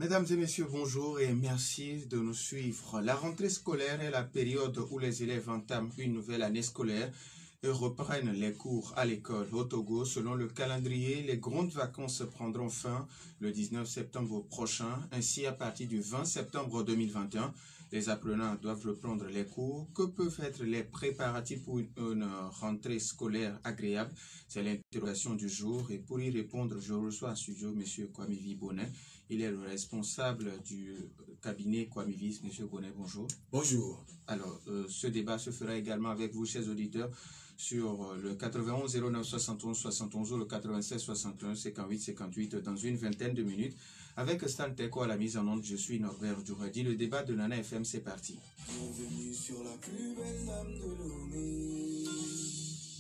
Mesdames et messieurs, bonjour et merci de nous suivre. La rentrée scolaire est la période où les élèves entament une nouvelle année scolaire et reprennent les cours à l'école. Au Togo, selon le calendrier, les grandes vacances prendront fin le 19 septembre prochain. Ainsi, à partir du 20 septembre 2021, les apprenants doivent reprendre les cours. Que peuvent être les préparatifs pour une rentrée scolaire agréable? C'est l'interrogation du jour et pour y répondre, je reçois en studio M. Kwame Bonnet. Il est le responsable du cabinet Kwame. Monsieur Bonnet, bonjour. Bonjour. Alors, ce débat se fera également avec vous, chers auditeurs, sur le 91 09 71 71 ou le 96 61 58 58 dans une vingtaine de minutes. Avec Stan Teko à la mise en onde, je suis Norbert Djouradi. Le débat de Nana FM, c'est parti. Bienvenue sur la plus belle dame de Lomé.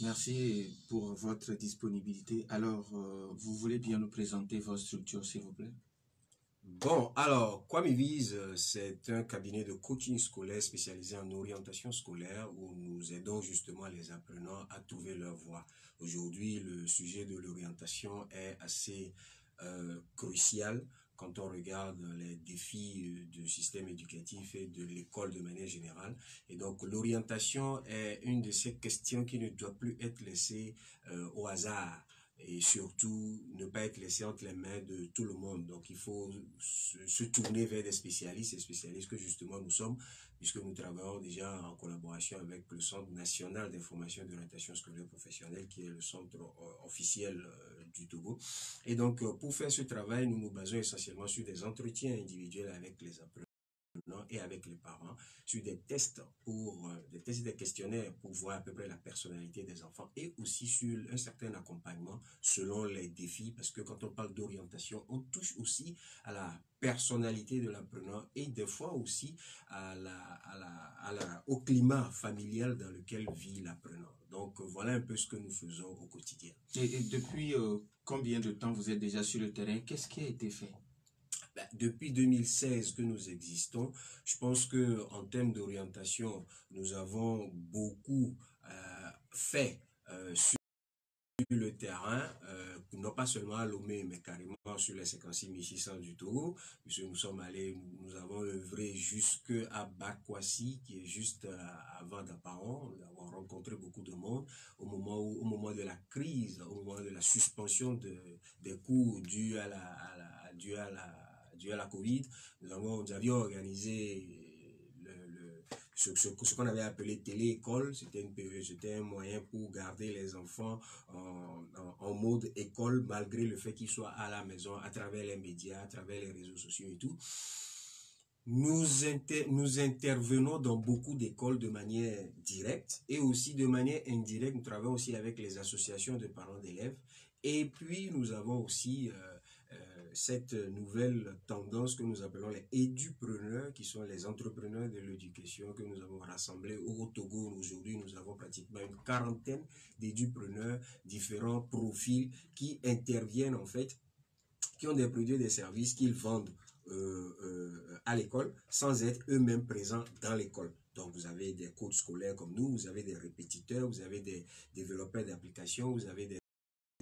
Merci pour votre disponibilité. Alors, vous voulez bien nous présenter votre structure, s'il vous plaît? Bon, alors, Kwame, c'est un cabinet de coaching scolaire spécialisé en orientation scolaire où nous aidons justement les apprenants à trouver leur voie. Aujourd'hui, le sujet de l'orientation est assez crucial quand on regarde les défis du système éducatif et de l'école de manière générale. Et donc, l'orientation est une de ces questions qui ne doit plus être laissée au hasard. Et surtout ne pas être laissé entre les mains de tout le monde. Donc il faut se tourner vers des spécialistes que justement nous sommes, puisque nous travaillons déjà en collaboration avec le Centre national d'information d'orientation scolaire professionnelle, qui est le centre officiel du Togo. Et donc pour faire ce travail, nous nous basons essentiellement sur des entretiens individuels avec les apprenants et avec les parents, sur des tests des questionnaires pour voir à peu près la personnalité des enfants et aussi sur un certain accompagnement selon les défis, parce que quand on parle d'orientation, on touche aussi à la personnalité de l'apprenant et des fois aussi au climat familial dans lequel vit l'apprenant. Donc voilà un peu ce que nous faisons au quotidien. Et depuis combien de temps vous êtes déjà sur le terrain? Qu'est-ce qui a été fait? Depuis 2016 que nous existons, je pense que en termes d'orientation, nous avons beaucoup fait sur le terrain, non pas seulement à Lomé, mais carrément sur les 56 600 du Togo, puisque nous sommes allés, nous avons œuvré jusqu'à Bakwasi, qui est juste avant d'Aparon. Nous avons rencontré beaucoup de monde au moment de la crise, au moment de la suspension des cours dû à la Covid. Nous avions organisé ce qu'on avait appelé télé-école. C'était un moyen pour garder les enfants en mode école, malgré le fait qu'ils soient à la maison, à travers les médias, à travers les réseaux sociaux et tout. Nous intervenons dans beaucoup d'écoles de manière directe et aussi de manière indirecte. Nous travaillons aussi avec les associations de parents d'élèves. Et puis, nous avons aussi cette nouvelle tendance que nous appelons les édupreneurs, qui sont les entrepreneurs de l'éducation que nous avons rassemblés au Togo. Aujourd'hui, nous avons pratiquement une quarantaine d'édupreneurs, différents profils qui interviennent en fait, qui ont des produits et des services qu'ils vendent à l'école sans être eux-mêmes présents dans l'école. Donc, vous avez des coachs scolaires comme nous, vous avez des répétiteurs, vous avez des développeurs d'applications, vous avez des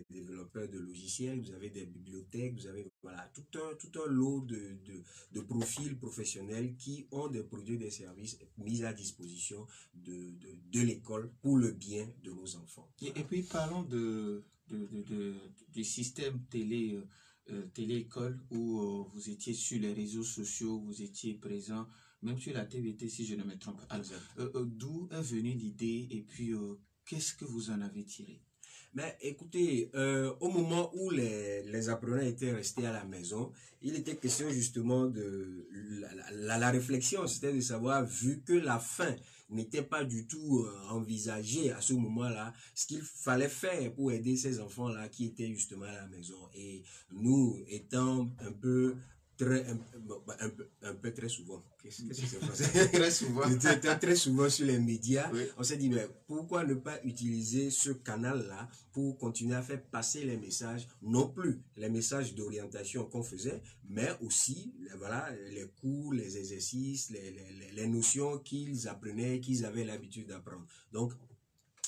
développeurs de logiciels, vous avez des bibliothèques, vous avez voilà, tout un lot de profils professionnels qui ont des produits et des services mis à disposition de l'école pour le bien de nos enfants. Et puis parlons du système télé-école où vous étiez sur les réseaux sociaux, vous étiez présent, même sur la TVT si je ne me trompe pas. D'où est venue l'idée et puis qu'est-ce que vous en avez tiré? Mais écoutez, au moment où les apprenants étaient restés à la maison, il était question justement de la réflexion, c'était de savoir, vu que la fin n'était pas du tout envisagée à ce moment-là, ce qu'il fallait faire pour aider ces enfants-là qui étaient justement à la maison. Et nous étant un peu très souvent. Qu'est-ce que c'est français? Très souvent. Très souvent sur les médias. Oui. On s'est dit, mais pourquoi ne pas utiliser ce canal-là pour continuer à faire passer les messages, non plus les messages d'orientation qu'on faisait, mais aussi, voilà, les cours, les exercices, les notions qu'ils apprenaient, qu'ils avaient l'habitude d'apprendre. Donc,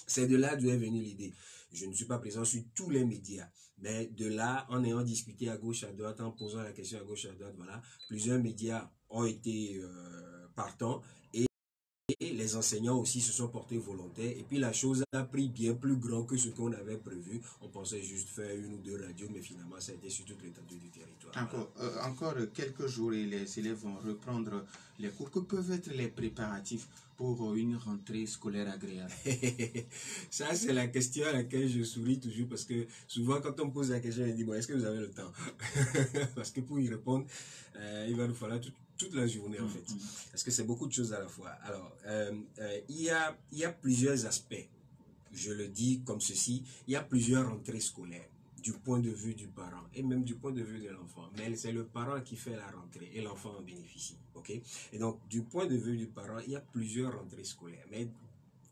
C'est de là d'où est venue l'idée. Je ne suis pas présent sur tous les médias, mais de là, en ayant discuté à gauche, à droite, en posant la question à gauche, à droite, voilà, plusieurs médias ont été partants et les enseignants aussi se sont portés volontaires. Et puis la chose a pris bien plus grand que ce qu'on avait prévu. On pensait juste faire une ou deux radios, mais finalement, ça a été sur toute l'étendue du territoire. Encore quelques jours et les élèves vont reprendre les cours. Que peuvent être les préparatifs pour une rentrée scolaire agréable? Ça, c'est la question à laquelle je souris toujours parce que souvent, quand on me pose la question, je dis, bon, est-ce que vous avez le temps? Parce que pour y répondre, il va nous falloir toute la journée, en fait. Parce que c'est beaucoup de choses à la fois. Alors, il y a plusieurs aspects. Je le dis comme ceci, il y a plusieurs rentrées scolaires du point de vue du parent et même du point de vue de l'enfant. Mais c'est le parent qui fait la rentrée et l'enfant en bénéficie. Ok? Et donc, du point de vue du parent, il y a plusieurs rentrées scolaires. Mais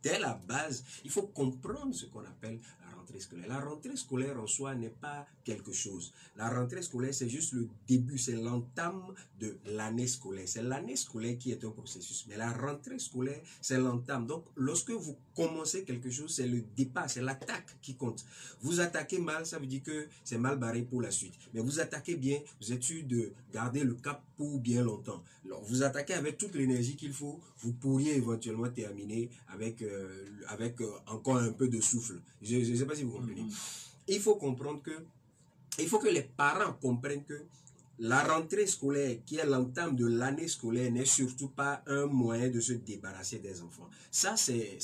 dès la base, il faut comprendre ce qu'on appelle la rentrée scolaire. La rentrée scolaire en soi n'est pas quelque chose. La rentrée scolaire, c'est juste le début, c'est l'entame de l'année scolaire. C'est l'année scolaire qui est un processus. Mais la rentrée scolaire, c'est l'entame. Donc, lorsque vous commencez quelque chose, c'est le départ, c'est l'attaque qui compte. Vous attaquez mal, ça veut dire que c'est mal barré pour la suite. Mais vous attaquez bien, vous êtes sûr de garder le cap pour bien longtemps. Alors, vous attaquez avec toute l'énergie qu'il faut, vous pourriez éventuellement terminer avec encore un peu de souffle. Je ne sais pas si vous comprenez. Il faut comprendre que, il faut que les parents comprennent que la rentrée scolaire, qui est l'entame de l'année scolaire, n'est surtout pas un moyen de se débarrasser des enfants. Ça, c'est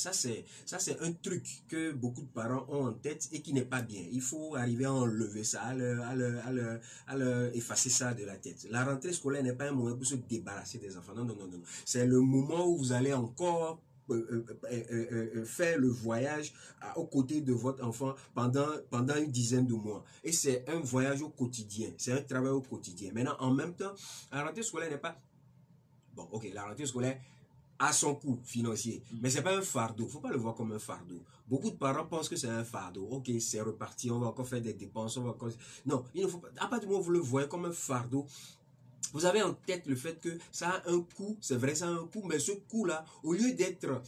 un truc que beaucoup de parents ont en tête et qui n'est pas bien. Il faut arriver à enlever ça, à effacer ça de la tête. La rentrée scolaire n'est pas un moyen pour se débarrasser des enfants. Non, non, non, non. C'est le moment où vous allez encore faire le voyage aux côtés de votre enfant pendant une dizaine de mois. Et c'est un voyage au quotidien, c'est un travail au quotidien. Maintenant, en même temps, la rentrée scolaire n'est pas... Bon, ok, la rentrée scolaire a son coût financier, mais c'est pas un fardeau. Il ne faut pas le voir comme un fardeau. Beaucoup de parents pensent que c'est un fardeau. Ok, c'est reparti, on va encore faire des dépenses, on va encore... Non, il ne faut pas... À partir du moment où vous le voyez comme un fardeau, vous avez en tête le fait que ça a un coût, c'est vrai, ça a un coût, mais ce coût-là, au lieu d'être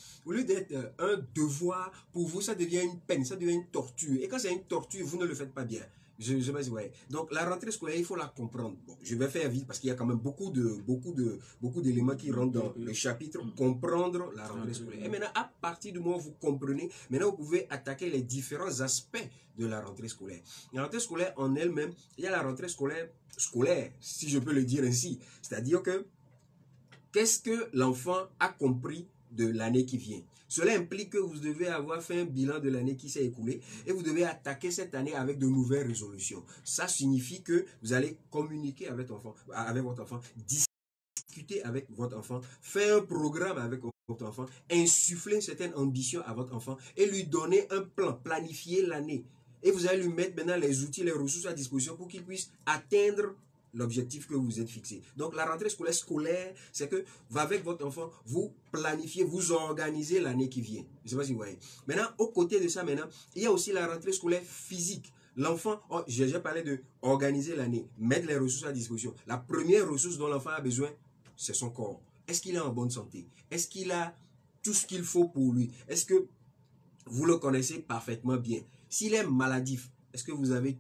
un devoir, pour vous, ça devient une peine, ça devient une torture. Et quand c'est une torture, vous ne le faites pas bien. Je sais pas si vous voyez. Donc, la rentrée scolaire, il faut la comprendre. Bon, je vais faire vite parce qu'il y a quand même beaucoup d'éléments qui rentrent dans le chapitre comprendre la rentrée scolaire. Et maintenant, à partir du moment où vous comprenez, maintenant, vous pouvez attaquer les différents aspects de la rentrée scolaire. La rentrée scolaire en elle-même, il y a la rentrée scolaire, si je peux le dire ainsi. C'est-à-dire que, qu'est-ce que l'enfant a compris de l'année qui vient? Cela implique que vous devez avoir fait un bilan de l'année qui s'est écoulée et vous devez attaquer cette année avec de nouvelles résolutions. Ça signifie que vous allez communiquer avec votre enfant, discuter avec votre enfant, faire un programme avec votre enfant, insuffler une certaine ambition à votre enfant et lui donner un plan, planifier l'année. Et vous allez lui mettre maintenant les outils, les ressources à disposition pour qu'il puisse atteindre l'objectif que vous êtes fixé. Donc la rentrée scolaire, c'est que avec votre enfant, vous planifiez, vous organisez l'année qui vient. Je ne sais pas si vous voyez. Maintenant, aux côtés de ça, il y a aussi la rentrée scolaire physique. L'enfant, j'ai déjà parlé de organiser l'année, mettre les ressources à disposition. La première ressource dont l'enfant a besoin, c'est son corps. Est-ce qu'il est en bonne santé? Est-ce qu'il a tout ce qu'il faut pour lui? Est-ce que vous le connaissez parfaitement bien? S'il est maladif, est-ce que vous avez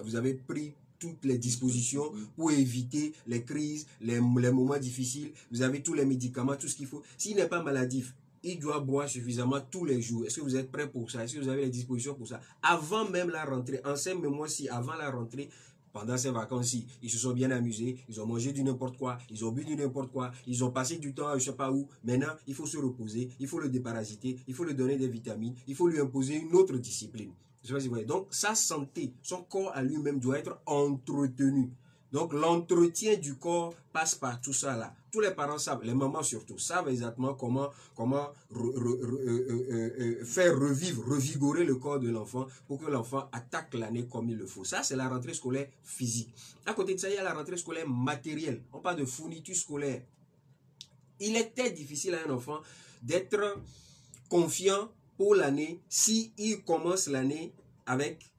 vous avez pris toutes les dispositions pour éviter les crises, les moments difficiles? Vous avez tous les médicaments, tout ce qu'il faut. S'il n'est pas maladif, il doit boire suffisamment tous les jours. Est-ce que vous êtes prêt pour ça? Est-ce que vous avez les dispositions pour ça? Avant même la rentrée, en ces mois-ci, avant la rentrée, pendant ces vacances-ci, ils se sont bien amusés, ils ont mangé du n'importe quoi, ils ont bu du n'importe quoi, ils ont passé du temps à je ne sais pas où. Maintenant, il faut se reposer, il faut le déparasiter, il faut lui donner des vitamines, il faut lui imposer une autre discipline. Je sais pas si vous voyez. Donc, sa santé, son corps à lui-même doit être entretenu. Donc, l'entretien du corps passe par tout ça là. Tous les parents savent, les mamans surtout, savent exactement comment faire revigorer le corps de l'enfant pour que l'enfant attaque l'année comme il le faut. Ça, c'est la rentrée scolaire physique. À côté de ça, il y a la rentrée scolaire matérielle. On parle de fourniture scolaire. Il est très difficile à un enfant d'être confiant pour l'année si il commence l'année avec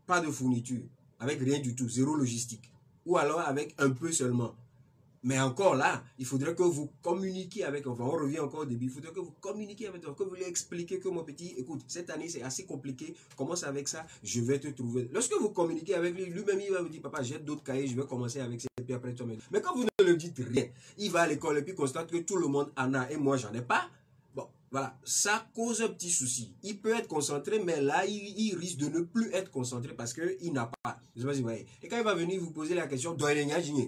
pas de fourniture, avec rien du tout, zéro logistique, ou alors avec un peu seulement. Mais encore là, il faudrait que vous communiquiez avec l'enfant. On revient encore au début. Il faudrait que vous communiquiez avec l'enfant, que vous lui expliquiez que mon petit, écoute, cette année c'est assez compliqué, commence avec ça, je vais te trouver. Lorsque vous communiquez avec lui, lui-même il va vous dire, papa, j'ai d'autres cahiers, je vais commencer avec ça, et puis après toi. Mais quand vous ne lui dites rien, il va à l'école et puis constate que tout le monde en a et moi j'en ai pas. Bon, voilà, ça cause un petit souci. Il peut être concentré, mais là, il risque de ne plus être concentré parce qu'il n'a pas. Je sais pas si vous voyez. Et quand il va venir vous poser la question,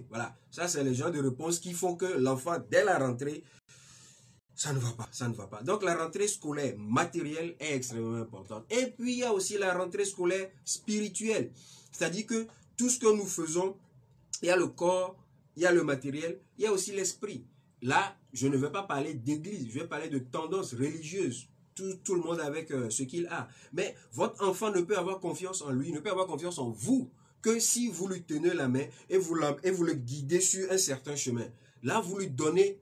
voilà, ça c'est le genre de réponse qui font que l'enfant, dès la rentrée, ça ne va pas, ça ne va pas. Donc la rentrée scolaire matérielle est extrêmement importante. Et puis il y a aussi la rentrée scolaire spirituelle. C'est-à-dire que tout ce que nous faisons, il y a le corps, il y a le matériel, il y a aussi l'esprit. Là, je ne vais pas parler d'église, je vais parler de tendances religieuses. Tout le monde avec ce qu'il a. Mais votre enfant ne peut avoir confiance en lui, ne peut avoir confiance en vous, que si vous lui tenez la main et vous le guidez sur un certain chemin. Là, vous lui donnez,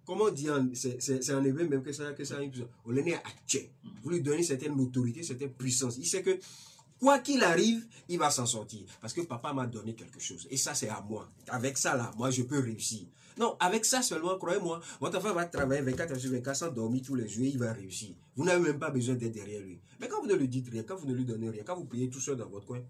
comment dire, c'est en hébreu même que ça vous lui donnez une certaine autorité, une certaine puissance. Il sait que quoi qu'il arrive, il va s'en sortir. Parce que papa m'a donné quelque chose. Et ça, c'est à moi. Avec ça, là, moi, je peux réussir. Non, avec ça seulement, croyez-moi, votre enfant va travailler 24 heures sur 24 sans dormir tous les jours, il va réussir. Vous n'avez même pas besoin d'être derrière lui. Mais quand vous ne lui dites rien, quand vous ne lui donnez rien, quand vous priez tout seul dans votre coin,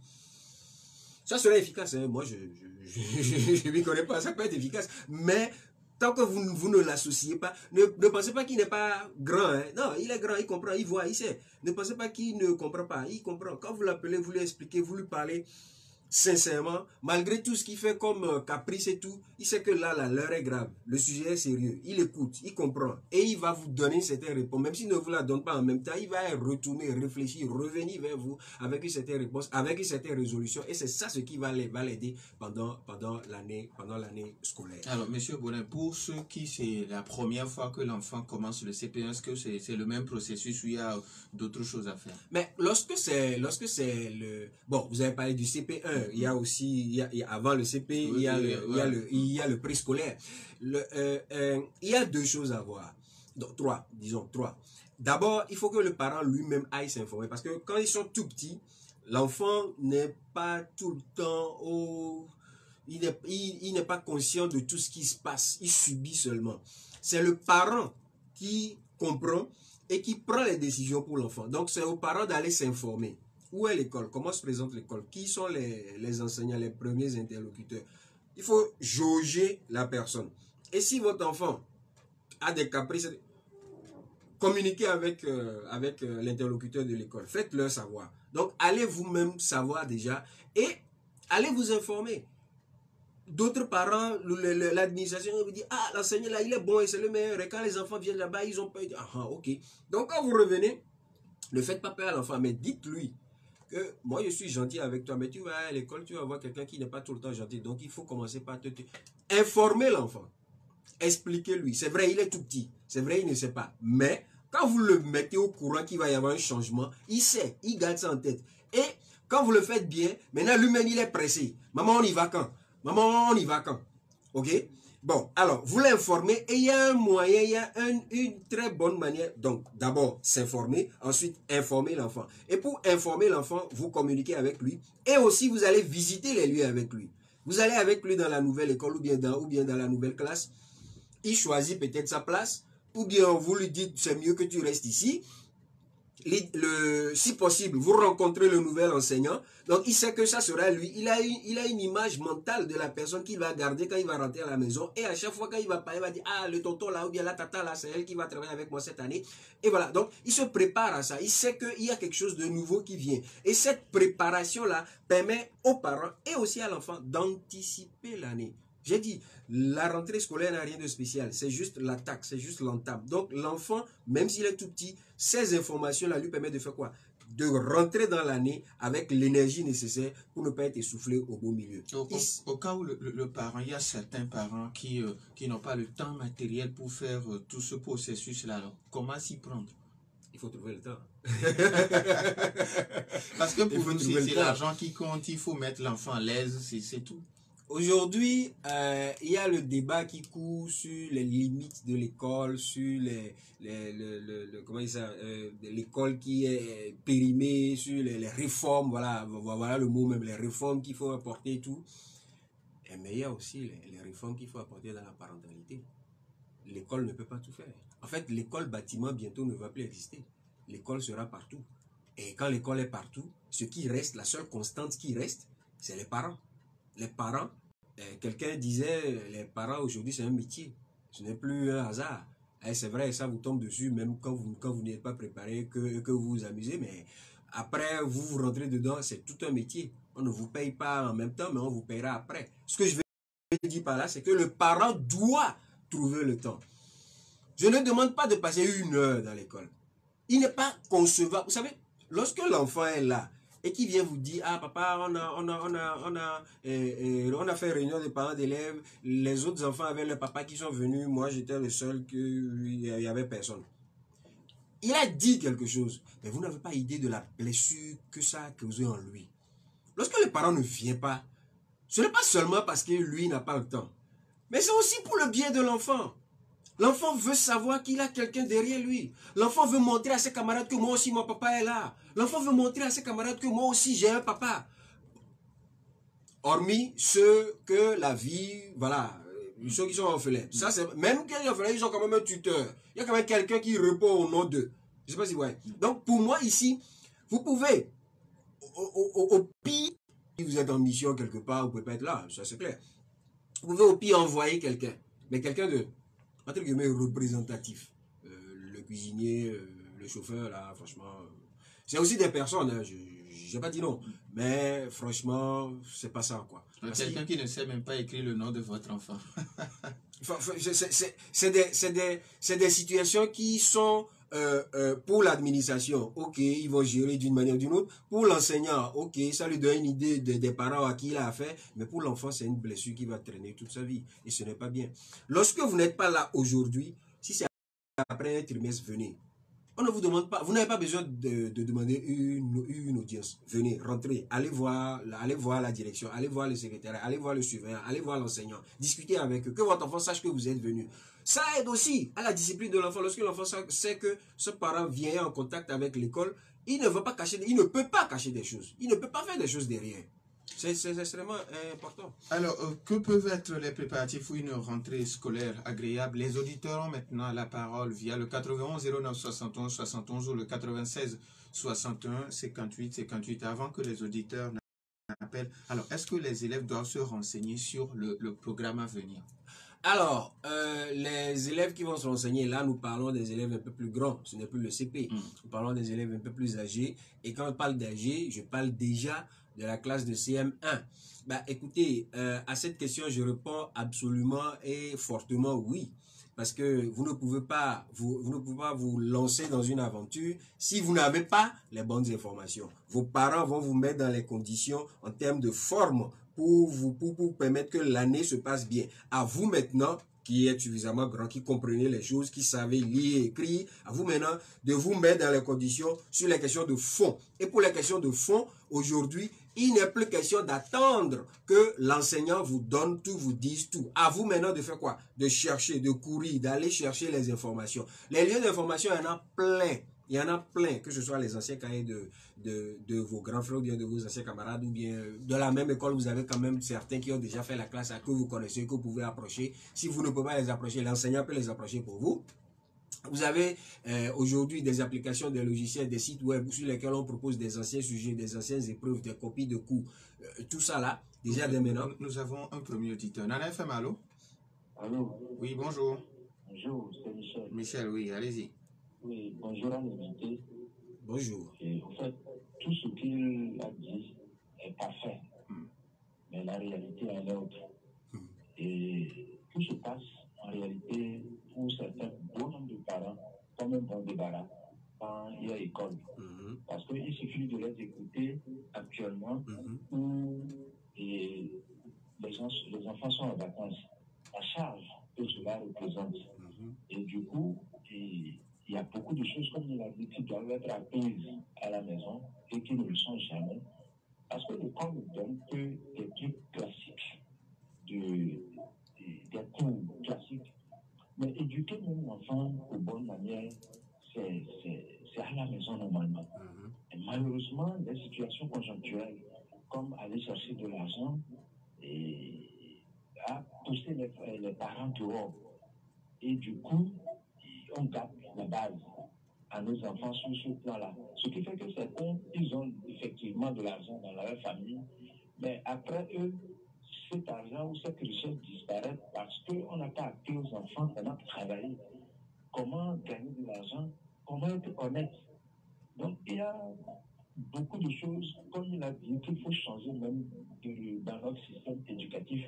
ça serait efficace. Hein? Moi, je ne m'y connais pas, ça peut être efficace. Mais tant que vous ne l'associez pas, ne pensez pas qu'il n'est pas grand. Hein? Non, il est grand, il comprend, il voit, il sait. Ne pensez pas qu'il ne comprend pas, il comprend. Quand vous l'appelez, vous lui expliquez, vous lui parlez sincèrement, malgré tout ce qu'il fait comme caprice et tout, il sait que là, l'heure est grave. Le sujet est sérieux. Il écoute, il comprend. Et il va vous donner certaines réponses. Même s'il ne vous la donne pas en même temps, il va retourner, réfléchir, revenir vers vous avec une certaine réponse, avec une certaine résolution. Et c'est ça ce qui va l'aider pendant l'année scolaire. Alors, Monsieur Bonin, pour ceux qui c'est la première fois que l'enfant commence le CP1, est-ce que c'est le même processus ou il y a d'autres choses à faire? Mais lorsque c'est le... Bon, vous avez parlé du CP1, il y a aussi, avant le CP, il y a le préscolaire. Il y a deux choses à voir. Donc, disons trois. D'abord, il faut que le parent lui-même aille s'informer. Parce que quand ils sont tout petits, l'enfant n'est pas tout le temps il n'est pas conscient de tout ce qui se passe. Il subit seulement. C'est le parent qui comprend et qui prend les décisions pour l'enfant. Donc, c'est aux parents d'aller s'informer. Où est l'école? Comment se présente l'école? Qui sont les enseignants, les premiers interlocuteurs? Il faut jauger la personne. Et si votre enfant a des caprices, communiquez avec l'interlocuteur de l'école. Faites-leur savoir. Donc, allez vous-même savoir déjà et allez vous informer. D'autres parents, l'administration vous dit, ah, l'enseignant là, il est bon et c'est le meilleur. Et quand les enfants viennent là-bas, ils ont peur. Ah, ok. Donc, quand vous revenez, ne faites pas peur à l'enfant, mais dites-lui que moi, je suis gentil avec toi, mais tu vas à l'école, tu vas voir quelqu'un qui n'est pas tout le temps gentil. Donc, il faut commencer par informer l'enfant. Expliquez-lui. C'est vrai, il est tout petit. C'est vrai, il ne sait pas. Mais, quand vous le mettez au courant qu'il va y avoir un changement, il sait, il garde ça en tête. Et, quand vous le faites bien, maintenant, lui-même, il est pressé. Maman, on y va quand? Maman, on y va quand? Ok? Bon, alors, vous l'informez et il y a un moyen, il y a une très bonne manière. Donc, d'abord, s'informer, ensuite, informer l'enfant. Et pour informer l'enfant, vous communiquez avec lui et aussi, vous allez visiter les lieux avec lui. Vous allez avec lui dans la nouvelle école ou bien dans la nouvelle classe. Il choisit peut-être sa place ou bien vous lui dites, c'est mieux que tu restes ici. Si possible, vous rencontrez le nouvel enseignant. Donc, il sait que ça sera lui. Il a une image mentale de la personne qu'il va garder quand il va rentrer à la maison. Et à chaque fois, quand il va parler, il va dire, ah, le tonton là, ou bien la tata là, c'est elle qui va travailler avec moi cette année. Et voilà. Donc, il se prépare à ça. Il sait qu'il y a quelque chose de nouveau qui vient. Et cette préparation-là permet aux parents et aussi à l'enfant d'anticiper l'année. J'ai dit, la rentrée scolaire n'a rien de spécial. C'est juste l'attaque, c'est juste l'entame. Donc, l'enfant, même s'il est tout petit, ces informations-là lui permettent de faire quoi? De rentrer dans l'année avec l'énergie nécessaire pour ne pas être essoufflé au beau milieu. Au cas où le parent, il y a certains parents qui n'ont pas le temps matériel pour faire tout ce processus-là. Alors, comment s'y prendre? Il faut trouver le temps. Parce que pour nous, c'est l'argent qui compte. Il faut mettre l'enfant à l'aise, c'est tout. Aujourd'hui, il y a le débat qui court sur les limites de l'école, sur l'école qui est périmée, sur les réformes, voilà le mot même, les réformes qu'il faut apporter et tout. mais il y a aussi les réformes qu'il faut apporter dans la parentalité. L'école ne peut pas tout faire. En fait, l'école bâtiment bientôt ne va plus exister. L'école sera partout. Et quand l'école est partout, ce qui reste, la seule constante qui reste, c'est les parents. Les parents, quelqu'un disait, les parents aujourd'hui c'est un métier. Ce n'est plus un hasard. C'est vrai, ça vous tombe dessus, même quand vous n'êtes pas préparé, que vous vous amusez, mais après vous rentrez dedans, c'est tout un métier. On ne vous paye pas en même temps, mais on vous payera après. Ce que je veux dire par là, c'est que le parent doit trouver le temps. Je ne demande pas de passer 1 heure dans l'école. Il n'est pas concevable. Vous savez, lorsque l'enfant est là et qu'il vient vous dire, ah papa, on a fait réunion des parents d'élèves, les autres enfants avaient leur papa qui sont venus, moi j'étais le seul, il n'y avait personne. Il a dit quelque chose, mais vous n'avez pas idée de la blessure que ça a causé en lui. Lorsque le parent ne vient pas, ce n'est pas seulement parce que lui n'a pas le temps, mais c'est aussi pour le bien de l'enfant. L'enfant veut savoir qu'il a quelqu'un derrière lui. L'enfant veut montrer à ses camarades que moi aussi mon papa est là. L'enfant veut montrer à ses camarades que moi aussi j'ai un papa. Hormis ceux que la vie, voilà, ceux qui sont orphelins. Ça, c'est, même qu'ils sont orphelins, ils ont quand même un tuteur. Il y a quand même quelqu'un qui répond au nom d'eux. Je ne sais pas si vous voyez. Donc pour moi ici, vous pouvez, au pire, si vous êtes en mission quelque part, vous ne pouvez pas être là, ça c'est clair. Vous pouvez au pire envoyer quelqu'un, mais quelqu'un de, entre guillemets, représentatif. Le cuisinier, le chauffeur, là, franchement, c'est aussi des personnes, hein, je n'ai pas dit non, mais franchement, c'est pas ça, quoi. Quelqu'un qui ne sait même pas écrire le nom de votre enfant. C'est des situations qui sont pour l'administration, ok, ils vont gérer d'une manière ou d'une autre. Pour l'enseignant, ok, ça lui donne une idée des parents à qui il a affaire, mais pour l'enfant, c'est une blessure qui va traîner toute sa vie, et ce n'est pas bien. Lorsque vous n'êtes pas là aujourd'hui, si c'est après un trimestre, venez. On ne vous demande pas, vous n'avez pas besoin de demander une audience. Venez, rentrez, allez voir la direction, allez voir le secrétaire, allez voir le surveillant, allez voir l'enseignant, discutez avec eux, que votre enfant sache que vous êtes venu. Ça aide aussi à la discipline de l'enfant. Lorsque l'enfant sait que ce parent vient en contact avec l'école, il ne veut pas cacher, il ne peut pas cacher des choses. Il ne peut pas faire des choses derrière. C'est extrêmement important. Alors, que peuvent être les préparatifs pour une rentrée scolaire agréable? Les auditeurs ont maintenant la parole via le 91 09 71 71 ou le 96 61 58 58 avant que les auditeurs n'appellent. Alors, est-ce que les élèves doivent se renseigner sur le programme à venir? Alors, les élèves qui vont se renseigner, là, nous parlons des élèves un peu plus grands. Ce n'est plus le CP. Nous parlons des élèves un peu plus âgés. Et quand on parle d'âgés, je parle déjà de la classe de CM1. Bah, écoutez, à cette question, je réponds absolument et fortement oui. Parce que vous ne pouvez pas vous lancer dans une aventure si vous n'avez pas les bonnes informations. Vos parents vont vous mettre dans les conditions en termes de forme pour vous permettre que l'année se passe bien. À vous maintenant, qui êtes suffisamment grand, qui comprenez les choses, qui savez lire et écrire, à vous maintenant de vous mettre dans les conditions sur les questions de fond. Et pour les questions de fond, aujourd'hui, il n'est plus question d'attendre que l'enseignant vous donne tout, vous dise tout. À vous maintenant de faire quoi? De chercher, de courir, d'aller chercher les informations. Les lieux d'information, il y en a plein. Il y en a plein, que ce soit les anciens cahiers de vos grands frères ou bien de vos anciens camarades ou bien de la même école, vous avez quand même certains qui ont déjà fait la classe à que vous connaissez, que vous pouvez approcher. Si vous ne pouvez pas les approcher, l'enseignant peut les approcher pour vous. Vous avez aujourd'hui des applications, des logiciels, des sites web sur lesquels on propose des anciens sujets, des anciennes épreuves, des copies de cours. Tout ça là, déjà dès maintenant. Nous avons un premier auditeur. Nana FM, allô? Allô? Oui, bonjour. Bonjour, c'est Michel. Michel, oui, allez-y. Oui, bonjour à l'invité. Bonjour. Et en fait, tout ce qu'il a dit est parfait. Mais la réalité elle est autre. Et tout se passe en réalité pour certains bon nombre de parents comme un bon débarras quand il y a école. Parce qu'il suffit de les écouter actuellement où les enfants sont en vacances. La charge que cela représente. Et du coup, il y a beaucoup de choses, comme il a dit, qui doivent être apprises à la maison et qui ne le sont jamais. Parce que l'école ne donne que des trucs classiques, des cours classiques. Mais éduquer mon enfant aux bonnes manières, c'est à la maison normalement. Et malheureusement, les situations conjoncturelles, comme aller chercher de l'argent, et à pousser les parents dehors. Et du coup, on gâte la base à nos enfants sur ce plan-là. Ce qui fait que certains, ils ont effectivement de l'argent dans leur famille, mais après eux, cet argent ou cette richesse disparaît parce qu'on n'a pas appris aux enfants comment travailler, comment gagner de l'argent, comment être honnête. Donc il y a beaucoup de choses, comme il a dit, qu'il faut changer même dans notre système éducatif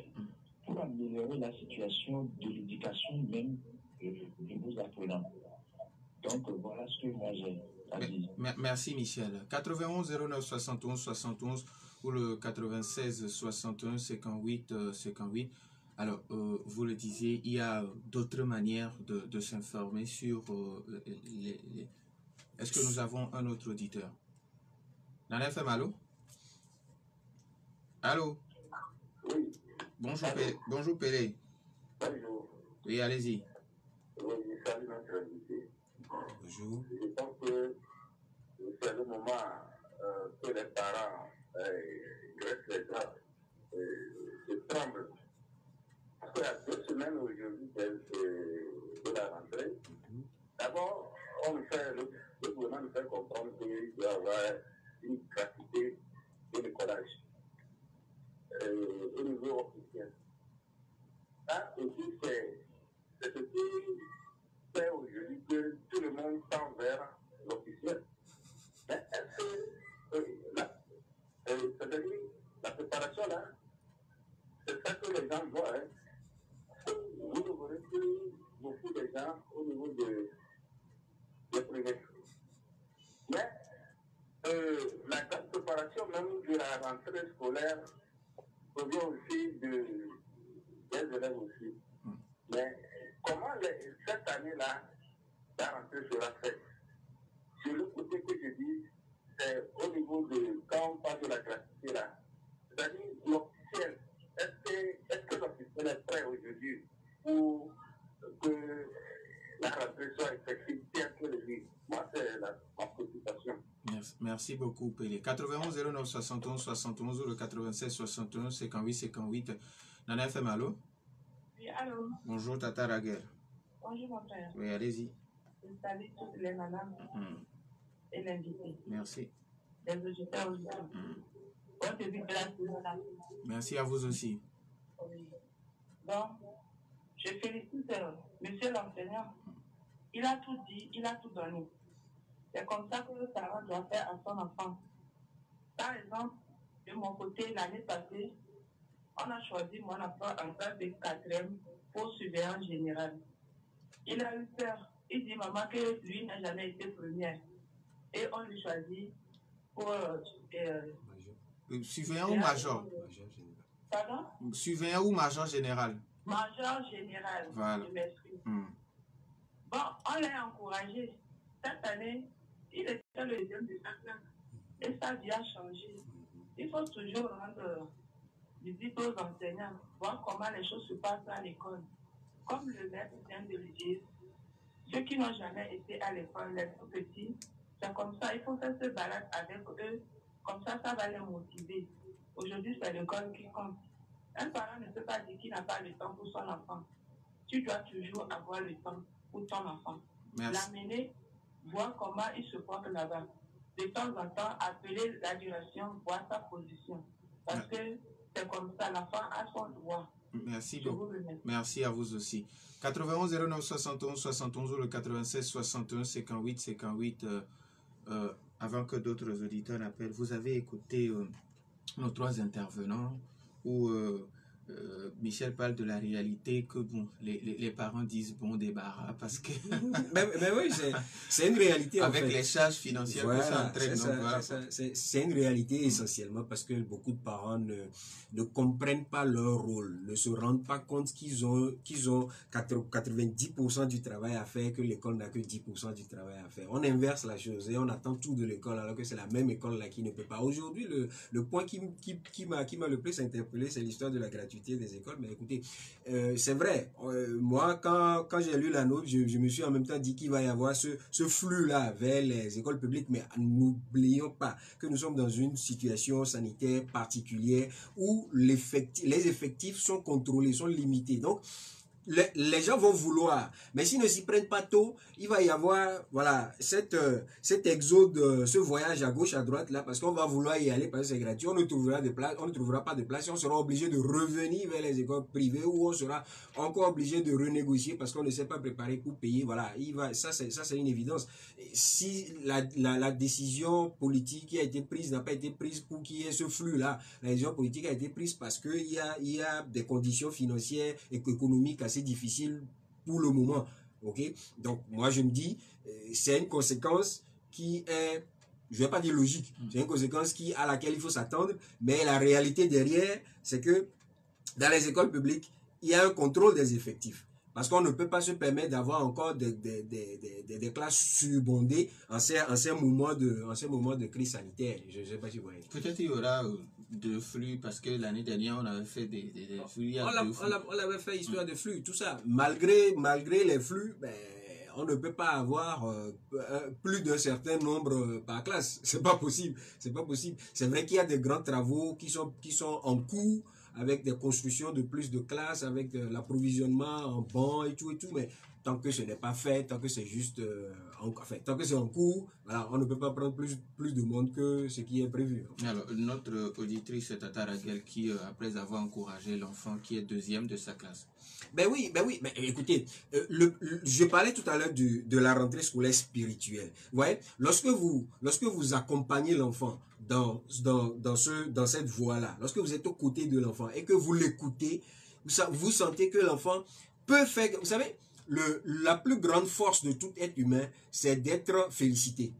pour améliorer la situation de l'éducation même de nos apprenants. Donc voilà ce que moi j'ai à dire. Merci Michel. 91 09 71 71 ou le 96 61 58 58. Alors, vous le disiez, il y a d'autres manières de s'informer sur Est-ce que nous avons un autre auditeur? Nana FM, allô? Allô? Oui. Bonjour, bonjour Pélé. Bonjour. Oui, allez-y. Oui, salut notre invité. Bonjour. Je pense que c'est le moment que les parents dressent les bras, se tremblent. Parce qu'il y a 2 semaines aujourd'hui de la rentrée. D'abord, le gouvernement nous fait comprendre qu'il doit y avoir une gratuité de l'écolage au niveau officiel. Ça aussi, c'est ce qui fait aujourd'hui que tout le monde tend vers l'officiel. Mais est-ce que c'est-à-dire la préparation là, c'est ça que les gens voient. Vous ne verrez plus beaucoup de gens au niveau de privé. Mais la grande préparation même de la rentrée scolaire provient aussi des élèves aussi. Mais comment cette année-là, la rentrée sera faite? Sur le côté que je dis, c'est au niveau de, quand on parle de la gratuité là, c'est-à-dire l'officiel, est-ce que l'officiel est prêt aujourd'hui pour que la rentrée soit effective tel que le dit? Moi, c'est ma préoccupation. Merci beaucoup, Pélé. 91 09 71 71 ou le 96 61 58 58. Nana FM, allô? Oui, allô? Bonjour, Tata Raguer. Bonjour, mon frère. Oui, allez-y. Je salue toutes les mamans et l'invité. Merci. Les auditeurs aussi. Bon début de la saison. Merci à vous aussi. Oui. Donc, je félicite monsieur l'enseignant. Il a tout dit, il a tout donné. C'est comme ça que le parent doit faire à son enfant. Par exemple, de mon côté, l'année passée, on a choisi mon enfant en classe de 4e pour surveillant général. Il a eu peur. Il dit, maman, que lui n'a jamais été première. Et on lui choisit pour... surveillant ou major? Pardon? Surveillant ou major général? Major général. Voilà. Je m'excuse. Bon, on l'a encouragé. Cette année, il était le deuxième de sa classe. Et sa vie a changé. Il faut toujours rendre visite aux enseignants, voir comment les choses se passent à l'école. Comme le maître vient de le dire, ceux qui n'ont jamais été à l'école, les tout petits, c'est comme ça, il faut faire ce balade avec eux, comme ça, ça va les motiver. Aujourd'hui, c'est l'école qui compte. Un parent ne peut pas dire qu'il n'a pas le temps pour son enfant. Tu dois toujours avoir le temps pour ton enfant. L'amener, voir comment il se porte là-bas. De temps en temps, appeler la direction, voir sa position. Parce que c'est comme ça, l'enfant a son droit. Merci beaucoup. Merci à vous aussi. 91 09 71 71 ou le 96 61 58 58. Avant que d'autres auditeurs appellent, vous avez écouté nos 3 intervenants où Michel parle de la réalité que bon, les parents disent bon débarras parce que mais oui, c'est une réalité avec en fait. Les charges financières que ça entraîne. C'est une réalité essentiellement parce que beaucoup de parents ne comprennent pas leur rôle, ne se rendent pas compte qu'ils ont 90% du travail à faire, que l'école n'a que 10% du travail à faire. On inverse la chose et on attend tout de l'école alors que c'est la même école là qui ne peut pas. Aujourd'hui, le point qui m'a le plus interpellé, c'est l'histoire de la gratuité gratuité des écoles. Mais écoutez, c'est vrai, moi, quand j'ai lu la note, je me suis en même temps dit qu'il va y avoir ce flux-là vers les écoles publiques. Mais n'oublions pas que nous sommes dans une situation sanitaire particulière où les effectifs sont contrôlés, sont limités. Donc, les gens vont vouloir, mais s'ils ne s'y prennent pas tôt, il va y avoir voilà cet exode, ce voyage à gauche à droite là, parce qu'on va vouloir y aller parce que c'est gratuit, on ne trouvera de place, on ne trouvera pas de place, et on sera obligé de revenir vers les écoles privées où on sera encore obligé de renégocier parce qu'on ne s'est pas préparé pour payer. Voilà, ça c'est une évidence. Si la décision politique qui a été prise n'a pas été prise pour qu'il y ait ce flux là, la décision politique a été prise parce que il y a des conditions financières et économiques assez difficile pour le moment. Ok, donc moi je me dis c'est une conséquence qui est, je vais pas dire logique, c'est une conséquence à laquelle il faut s'attendre, mais la réalité derrière c'est que dans les écoles publiques il y a un contrôle des effectifs parce qu'on ne peut pas se permettre d'avoir encore des classes surbondées en ces moments de crise sanitaire. Je ne sais pas si vous voyez. Peut-être il y aura de flux parce que l'année dernière on avait fait des flux. On l'avait fait histoire de flux, tout ça. Malgré les flux, ben, on ne peut pas avoir plus d'un certain nombre par classe. C'est pas possible. C'est pas possible. C'est vrai qu'il y a des grands travaux qui sont en cours avec des constructions de plus de classes, avec l'approvisionnement en bancs et tout, mais tant que ce n'est pas fait, tant que c'est juste, tant que c'est en cours, voilà, on ne peut pas prendre plus de monde que ce qui est prévu. Alors, notre auditrice Tata Raguel qui, après avoir encouragé l'enfant qui est deuxième de sa classe. Ben oui, mais écoutez, je parlais tout à l'heure de la rentrée scolaire spirituelle. Vous voyez, lorsque vous accompagnez l'enfant dans cette voie-là, lorsque vous êtes aux côtés de l'enfant et que vous l'écoutez, vous sentez que l'enfant peut faire, vous savez, la plus grande force de tout être humain, c'est d'être félicité.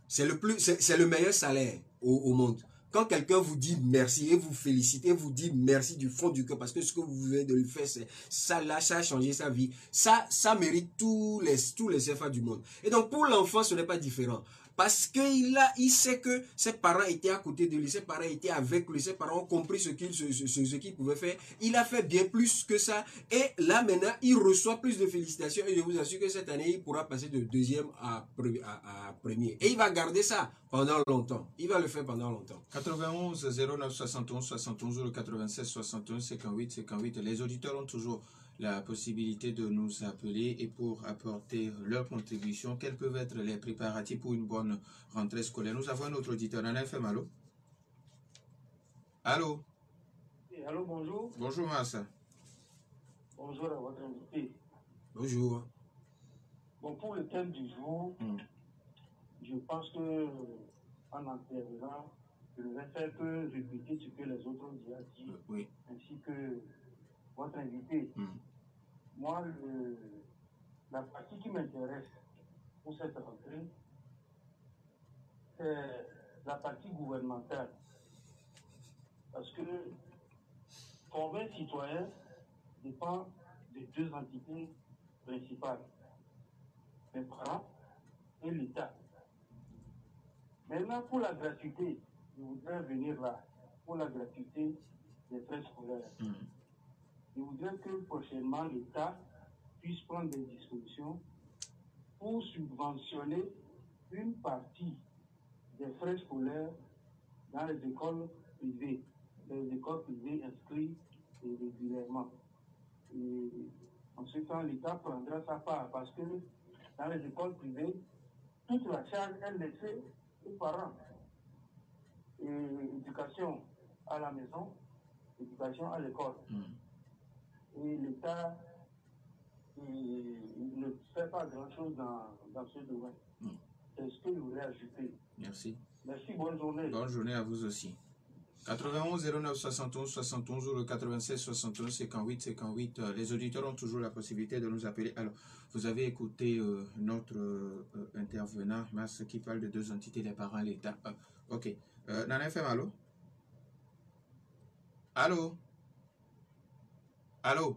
C'est le meilleur salaire au monde. Quand quelqu'un vous dit merci et vous félicite et vous dit merci du fond du cœur parce que ce que vous venez de lui faire, ça a changé sa vie. Ça mérite tous les CFA du monde. Et donc pour l'enfant, ce n'est pas différent. Parce qu'il sait que ses parents étaient à côté de lui, ses parents étaient avec lui, ses parents ont compris ce qu'il pouvait faire. Il a fait bien plus que ça. Et là, maintenant, il reçoit plus de félicitations. Et je vous assure que cette année, il pourra passer de deuxième à premier. Et il va garder ça pendant longtemps. Il va le faire pendant longtemps. 91 09 71 71 ou le 96 61 58 58. Les auditeurs ont toujours la possibilité de nous appeler et pour apporter leur contribution, quels peuvent être les préparatifs pour une bonne rentrée scolaire. Nous avons un autre auditeur, Nana FM, allô? Allô? Allô, bonjour. Bonjour, Massa. Bonjour à votre invité. Bonjour. Bon, pour le thème du jour, je pense que en intervenant, je ne vais faire que répéter ce que les autres ont déjà dit, oui, ainsi que votre invité. Moi, la partie qui m'intéresse pour cette rentrée, c'est la partie gouvernementale. Parce que convaincre citoyen dépend de deux entités principales, les parents et l'État. Maintenant, pour la gratuité, je voudrais venir là, pour la gratuité des frais scolaires. Je voudrais que prochainement l'État puisse prendre des dispositions pour subventionner une partie des frais scolaires dans les écoles privées inscrites régulièrement. Et en ce temps, l'État prendra sa part parce que dans les écoles privées, toute la charge est laissée aux parents. Et éducation à la maison, éducation à l'école. Et l'État ne fait pas grand-chose dans ce domaine. C'est ce que je voulais ajouter. Merci. Merci, bonne journée. Bonne journée à vous aussi. 91 09 71 71 ou le 96 61 58 58. Les auditeurs ont toujours la possibilité de nous appeler. Alors, vous avez écouté notre intervenant, Mas, qui parle de deux entités, les parents et l'État. Ok. Nana FM, allô? Allô? Allô?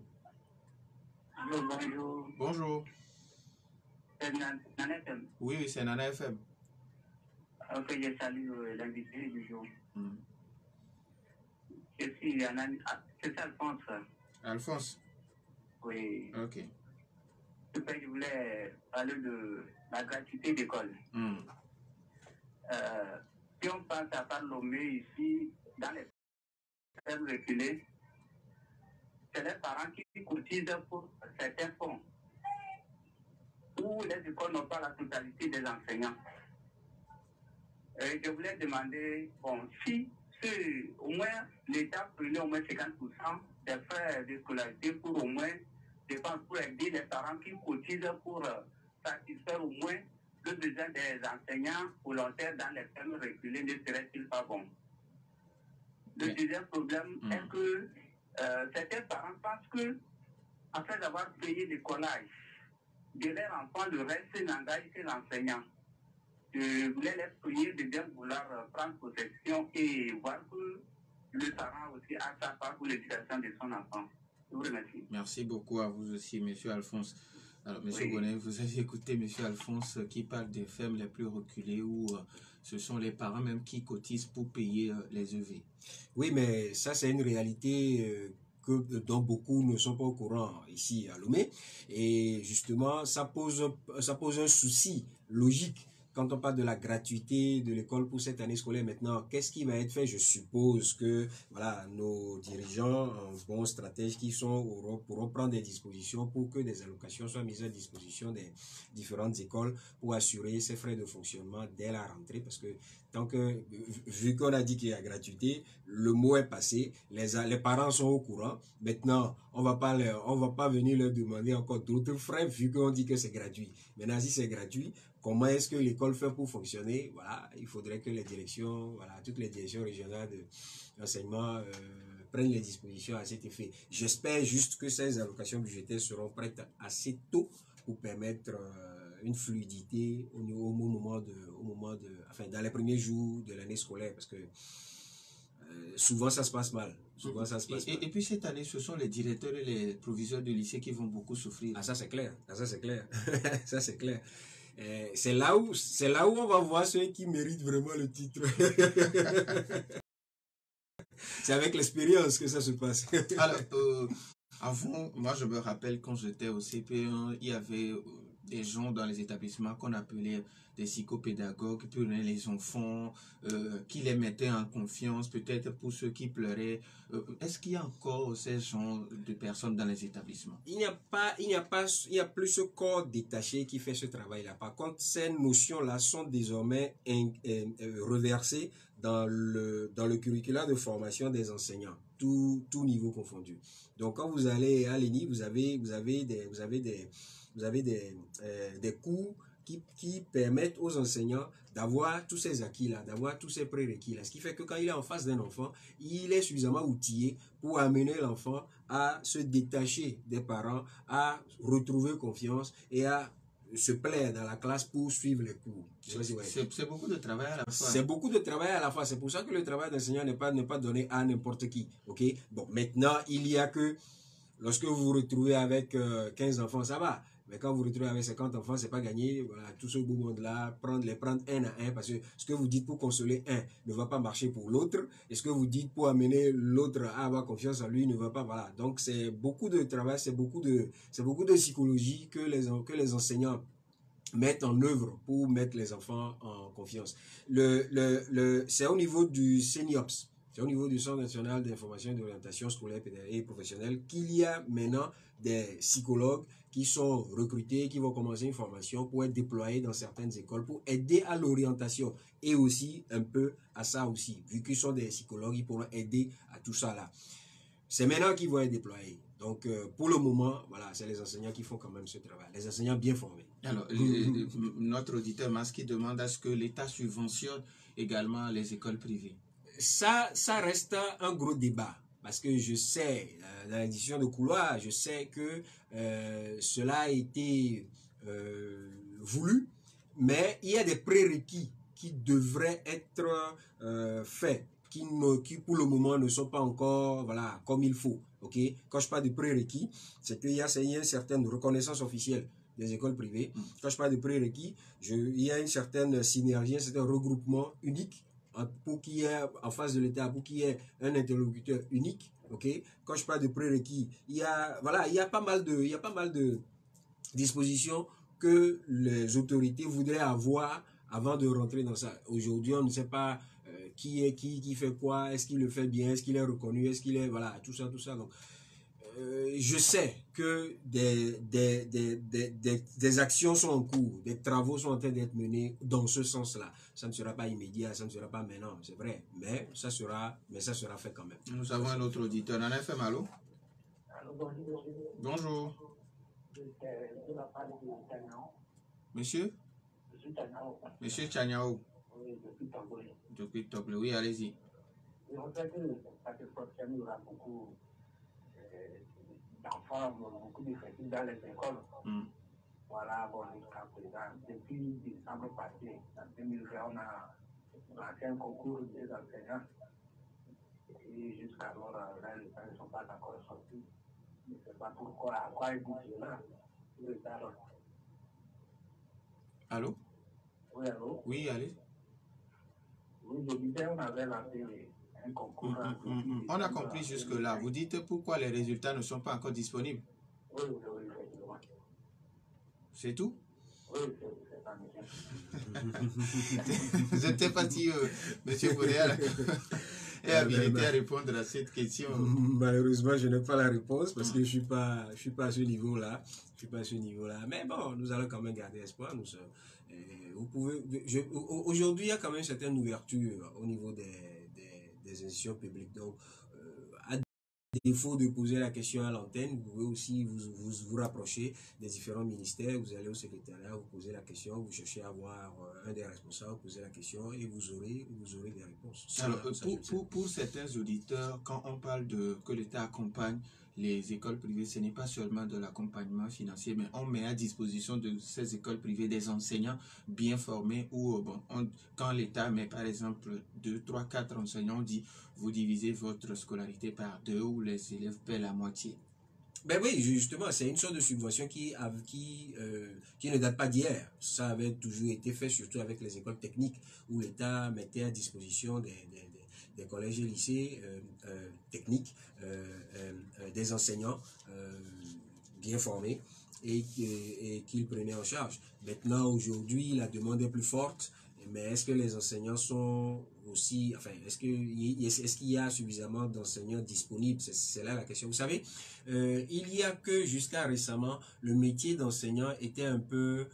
Allô, bonjour. Bonjour. C'est Nana FM. Oui, c'est Nana FM. Ok, je salue l'invité du jour. Je suis un ami. Ah, c'est ça, Alphonse. Alphonse. Oui. Ok. Je voulais parler de la gratuité d'école. Si on pense à Parlomé ici, dans les fermes reculées, c'est les parents qui cotisent pour certains fonds, où les écoles n'ont pas la totalité des enseignants. Je voulais demander, bon, si au moins l'État prenait au moins 50% des frais de scolarité pour au moins dépenser pour aider les parents qui cotisent pour satisfaire au moins le besoin des enseignants volontaires dans les fermes reculées, ne serait-il pas bon? Le deuxième problème est que certains parents pensent que, après avoir payé l'écolage de leur enfant, le reste n'engage que l'enseignant. Je voulais les prier de bien vouloir prendre possession et voir que le parent aussi a sa part pour l'éducation de son enfant. Je vous remercie. Merci beaucoup à vous aussi, M. Alphonse. Alors, M. Oui. Bonnet, vous avez écouté M. Alphonse qui parle des fermes les plus reculées où ce sont les parents même qui cotisent pour payer les EV. Oui, mais ça, c'est une réalité dont beaucoup ne sont pas au courant ici à Lomé. Et justement, ça pose un souci logique quand on parle de la gratuité de l'école pour cette année scolaire. Maintenant, qu'est-ce qui va être fait? Je suppose que voilà, nos dirigeants, bons stratèges qui pourront prendre des dispositions pour que des allocations soient mises à disposition des différentes écoles pour assurer ces frais de fonctionnement dès la rentrée. Parce que tant que, vu qu'on a dit qu'il y a gratuité, le mot est passé, les parents sont au courant. Maintenant, on va pas venir leur demander encore d'autres frais vu qu'on dit que c'est gratuit. Maintenant, si c'est gratuit, comment est-ce que l'école fait pour fonctionner? Voilà, il faudrait que les directions, voilà, toutes les directions régionales d'enseignement prennent les dispositions à cet effet. J'espère juste que ces allocations budgétaires seront prêtes assez tôt pour permettre une fluidité enfin, dans les premiers jours de l'année scolaire, parce que souvent ça se passe mal. Et puis cette année, ce sont les directeurs et les proviseurs de lycée qui vont beaucoup souffrir. Ah, ça c'est clair. Ça c'est clair. Ça c'est clair. C'est là où on va voir ceux qui méritent vraiment le titre. C'est avec l'expérience que ça se passe. Alors, avant, moi je me rappelle quand j'étais au CP1, il y avait des gens dans les établissements qu'on appelait des psychopédagogues qui prenaient les enfants, qui les mettaient en confiance, peut-être pour ceux qui pleuraient. Est-ce qu'il y a encore ces genres de personnes dans les établissements? Il n'y a plus ce corps détaché qui fait ce travail-là. Par contre, ces notions-là sont désormais reversées dans le curriculum de formation des enseignants, tout niveau confondu. Donc, quand vous allez à l'ENI, vous avez des cours qui permettent aux enseignants d'avoir tous ces acquis-là, d'avoir tous ces prérequis-là. Ce qui fait que quand il est en face d'un enfant, il est suffisamment outillé pour amener l'enfant à se détacher des parents, à retrouver confiance et à se plaire dans la classe pour suivre les cours. C'est beaucoup de travail à la fois. C'est beaucoup de travail à la fois. C'est pour ça que le travail d'enseignant n'est pas donné à n'importe qui. Ok? Bon, maintenant, il y a que lorsque vous vous retrouvez avec 15 enfants, ça va. Mais quand vous vous retrouvez avec 50 enfants, c'est pas gagné. Voilà, tout ce beau monde-là, les prendre un à un, parce que ce que vous dites pour consoler un ne va pas marcher pour l'autre. Et ce que vous dites pour amener l'autre à avoir confiance en lui ne va pas. Voilà. Donc, c'est beaucoup de travail, c'est beaucoup de psychologie que les enseignants mettent en œuvre pour mettre les enfants en confiance. C'est au niveau du CENIOPS. C'est au niveau du Centre national d'information et d'orientation scolaire et professionnelle qu'il y a maintenant des psychologues qui sont recrutés, qui vont commencer une formation pour être déployés dans certaines écoles pour aider à l'orientation et aussi un peu à ça aussi. Vu qu'ils sont des psychologues, ils pourront aider à tout ça là. C'est maintenant qu'ils vont être déployés. Donc, pour le moment, voilà, c'est les enseignants qui font quand même ce travail. Les enseignants bien formés. Alors, notre auditeur Maski demande à ce que l'État subventionne également les écoles privées. Ça reste un gros débat. Parce que je sais, dans la discussion de couloir, je sais que cela a été voulu, mais il y a des prérequis qui devraient être faits, qui pour le moment ne sont pas encore voilà, comme il faut. Okay? Quand je parle de prérequis, c'est qu'il y a une certaine reconnaissance officielle des écoles privées. Quand je parle de prérequis, il y a une certaine synergie, un certain regroupement unique pour qu'il y ait, en face de l'État, pour qu'il y ait un interlocuteur unique, ok? Quand je parle de prérequis, il y a pas mal de dispositions que les autorités voudraient avoir avant de rentrer dans ça. Aujourd'hui, on ne sait pas qui fait quoi, est-ce qu'il le fait bien, est-ce qu'il est reconnu, est-ce qu'il est, voilà, tout ça. Donc, je sais que des actions sont en cours, des travaux sont en train d'être menés dans ce sens-là. Ça ne sera pas immédiat, ça ne sera pas maintenant, c'est vrai, mais ça sera fait quand même. Nous avons un autre auditeur. En FM, allô? Bonjour. Monsieur? Monsieur Chanyao. Depuis Toblé, oui, allez-y. Je voudrais que parce que il y aura beaucoup d'enfants, beaucoup d'effectifs dans les écoles. Voilà, bon, jusqu'à présent, depuis décembre passé, en 2020, on a lancé un concours des enseignants. Et jusqu'alors, là, les gens ne sont pas encore sortis. Je ne sais pas pourquoi, à quoi ils disent cela. Allô? Oui, allô? Oui, allez. Oui, je disais, on avait lancé un concours. On a compris jusque-là. Vous dites pourquoi les résultats ne sont pas encore disponibles? Oui, effectivement. C'est tout? Oui, c'est ça, Je n'étais pas si M. Boréal est habilité à répondre à cette question. Malheureusement, je n'ai pas la réponse parce que je suis pas à ce niveau-là. Mais bon, nous allons quand même garder espoir. Aujourd'hui, il y a quand même une certaine ouverture au niveau des institutions publiques. Donc, à défaut de poser la question à l'antenne, vous pouvez aussi vous rapprocher des différents ministères. Vous allez au secrétariat, vous posez la question, vous cherchez à avoir un des responsables, vous posez la question et vous aurez des réponses. Alors, pour certains auditeurs, quand on parle de que l'État accompagne les écoles privées, ce n'est pas seulement de l'accompagnement financier, mais on met à disposition de ces écoles privées des enseignants bien formés ou quand l'État met par exemple 2, 3, 4 enseignants, on dit vous divisez votre scolarité par 2 ou les élèves paient la moitié. Ben oui, justement, c'est une sorte de subvention qui ne date pas d'hier. Ça avait toujours été fait, surtout avec les écoles techniques, où l'État mettait à disposition des collèges et lycées techniques, des enseignants bien formés et qu'ils prenaient en charge. Maintenant, aujourd'hui, la demande est plus forte, mais est-ce que les enseignants sont aussi, enfin, est-ce qu'il y a suffisamment d'enseignants disponibles? C'est là la question. Vous savez, il y a que jusqu'à récemment, le métier d'enseignant était un peu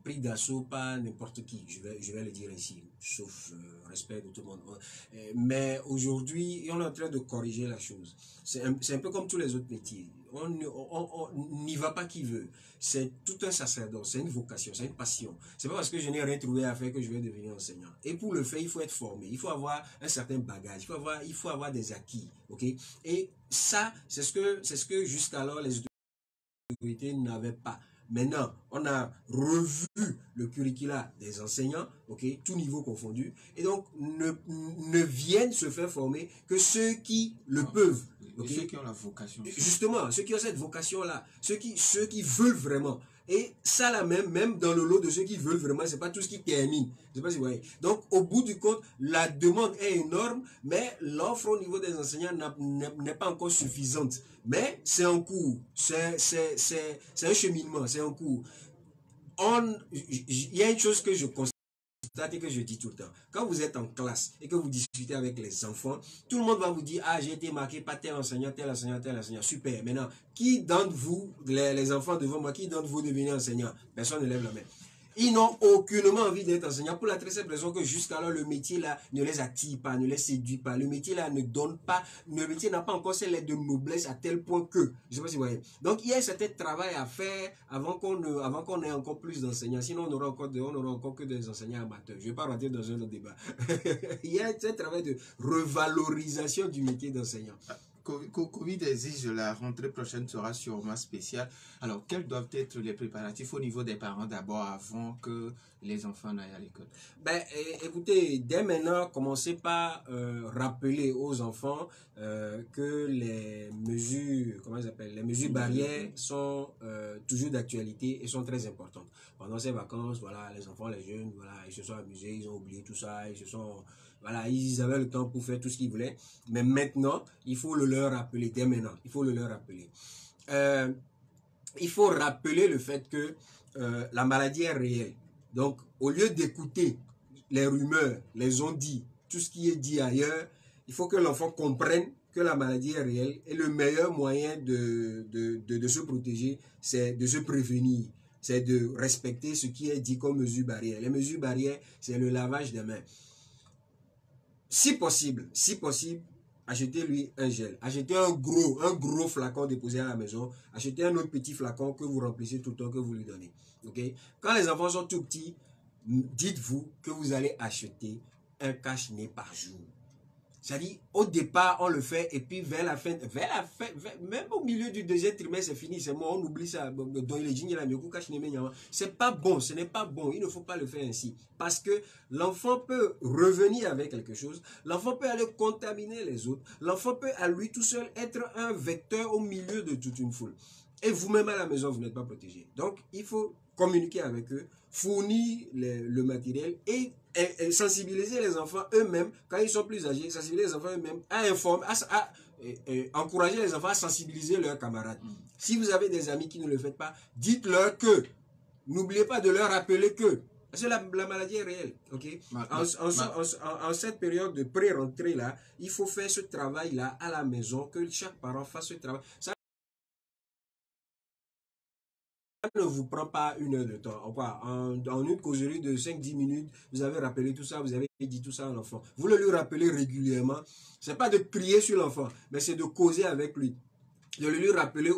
pris d'assaut par n'importe qui, je vais le dire ici, sauf respect de tout le monde. Mais aujourd'hui, on est en train de corriger la chose. C'est un peu comme tous les autres métiers. On n'y va pas qui veut. C'est tout un sacerdoce, c'est une vocation, c'est une passion. C'est pas parce que je n'ai rien trouvé à faire que je vais devenir enseignant. Et pour le faire, il faut être formé, il faut avoir un certain bagage, il faut avoir des acquis, ok? Et ça, c'est ce que jusqu'alors les autorités n'avaient pas. Maintenant, on a revu le curricula des enseignants, ok, tout niveau confondu, et donc ne viennent se faire former que ceux qui le peuvent. Okay? Ceux qui ont la vocation. Justement, ceux qui ont cette vocation-là, ceux qui veulent vraiment. Et ça là même dans le lot de ceux qui veulent vraiment, c'est pas tout ce qui termine. Je sais pas si vous voyez. Donc au bout du compte, la demande est énorme, mais l'offre au niveau des enseignants n'est pas encore suffisante. Mais c'est en cours. C'est un cheminement, c'est en cours. Il y a une chose que je constate et que je dis tout le temps. Quand vous êtes en classe et que vous discutez avec les enfants, tout le monde va vous dire, ah, j'ai été marqué par tel enseignant, tel enseignant, tel enseignant. Super. Maintenant, qui d'entre vous, les enfants devant moi, qui d'entre vous devenez enseignant? Personne ne lève la main. Ils n'ont aucunement envie d'être enseignants pour la très simple raison que jusqu'alors le métier là ne les attire pas, ne les séduit pas. Le métier là ne donne pas, le métier n'a pas encore cette lettre de noblesse à tel point que, je sais pas si vous voyez. Donc il y a un certain travail à faire avant qu'on ait encore plus d'enseignants. Sinon on aura encore que des enseignants amateurs. Je ne vais pas rentrer dans un autre débat. Il y a un travail de revalorisation du métier d'enseignant. Covid exige, la rentrée prochaine sera sûrement spéciale. Alors, quels doivent être les préparatifs au niveau des parents d'abord avant que les enfants n'aillent à l'école? Ben, écoutez, dès maintenant, commencez par rappeler aux enfants que les mesures, les mesures barrières sont toujours d'actualité et sont très importantes. pendant ces vacances, voilà, les enfants, les jeunes, voilà, ils se sont amusés, ils ont oublié tout ça, voilà, ils avaient le temps pour faire tout ce qu'ils voulaient. Mais maintenant, il faut le leur rappeler, dès maintenant, il faut le leur rappeler. Il faut rappeler le fait que la maladie est réelle. Donc, au lieu d'écouter les rumeurs, les on-dit, tout ce qui est dit ailleurs, il faut que l'enfant comprenne que la maladie est réelle et le meilleur moyen de se protéger, c'est de se prévenir, c'est de respecter ce qui est dit comme mesure barrière. Les mesures barrières, c'est le lavage des mains. Si possible, achetez-lui un gel, achetez un gros flacon déposé à la maison, achetez un autre petit flacon que vous remplissez tout le temps que vous lui donnez. Okay? Quand les enfants sont tout petits, dites-vous que vous allez acheter un cache-nez par jour. C'est-à-dire, au départ, on le fait, et puis vers la fin, même au milieu du deuxième trimestre, c'est fini, c'est bon, on oublie ça. C'est pas bon, ce n'est pas bon, il ne faut pas le faire ainsi. Parce que l'enfant peut revenir avec quelque chose, l'enfant peut aller contaminer les autres, l'enfant peut à lui tout seul être un vecteur au milieu de toute une foule. Et vous-même à la maison, vous n'êtes pas protégé. Donc, il faut communiquer avec eux, fournir le matériel et sensibiliser les enfants eux-mêmes, quand ils sont plus âgés, sensibiliser les enfants eux-mêmes à informer, encourager les enfants à sensibiliser leurs camarades. Si vous avez des amis qui ne le font pas, dites-leur que, n'oubliez pas de leur rappeler que, parce que la maladie est réelle. Okay? En cette période de pré-rentrée là, il faut faire ce travail-là à la maison, que chaque parent fasse ce travail. Ça ne vous prend pas une heure de temps. En une causerie de 5-10 minutes, vous avez rappelé tout ça, vous avez dit tout ça à l'enfant. Vous le lui rappelez régulièrement. Ce n'est pas de crier sur l'enfant, mais c'est de causer avec lui. De le lui rappeler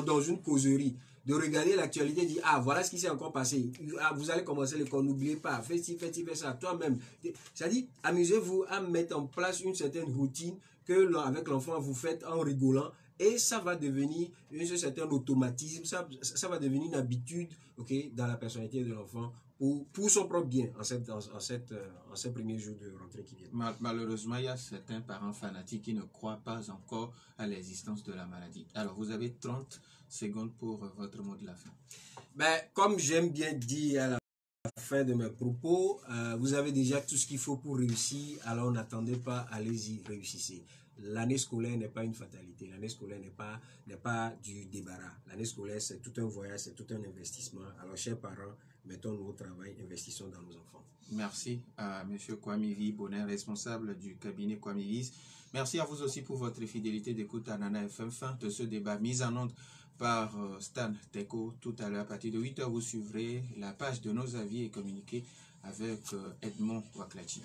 dans une causerie. De regarder l'actualité et dire, ah, voilà ce qui s'est encore passé. Ah, vous allez commencer l'école, n'oubliez pas. Faites-ci, faites ça, toi-même. C'est-à-dire, amusez-vous à mettre en place une certaine routine que avec l'enfant, vous faites en rigolant. Et ça va devenir un certain automatisme, ça va devenir une habitude, okay, dans la personnalité de l'enfant pour son propre bien en ces premiers jours de rentrée qui viennent. Malheureusement, il y a certains parents fanatiques qui ne croient pas encore à l'existence de la maladie. Alors, vous avez 30 secondes pour votre mot de la fin. Ben, comme j'aime bien dire à la fin de mes propos, vous avez déjà tout ce qu'il faut pour réussir, alors n'attendez pas, allez-y, réussissez. L'année scolaire n'est pas une fatalité, l'année scolaire n'est pas du débarras. L'année scolaire, c'est tout un voyage, c'est tout un investissement. Alors, chers parents, mettons-nous au travail, investissons dans nos enfants. Merci à M. Kwame Bonnet, responsable du cabinet Kwame Wies. Merci à vous aussi pour votre fidélité d'écoute à Nana FM. Fin de ce débat mis en onde par Stan Teko. Tout à l'heure, à partir de 8 h, vous suivrez la page de nos avis et communiquer avec Edmond Waklachi.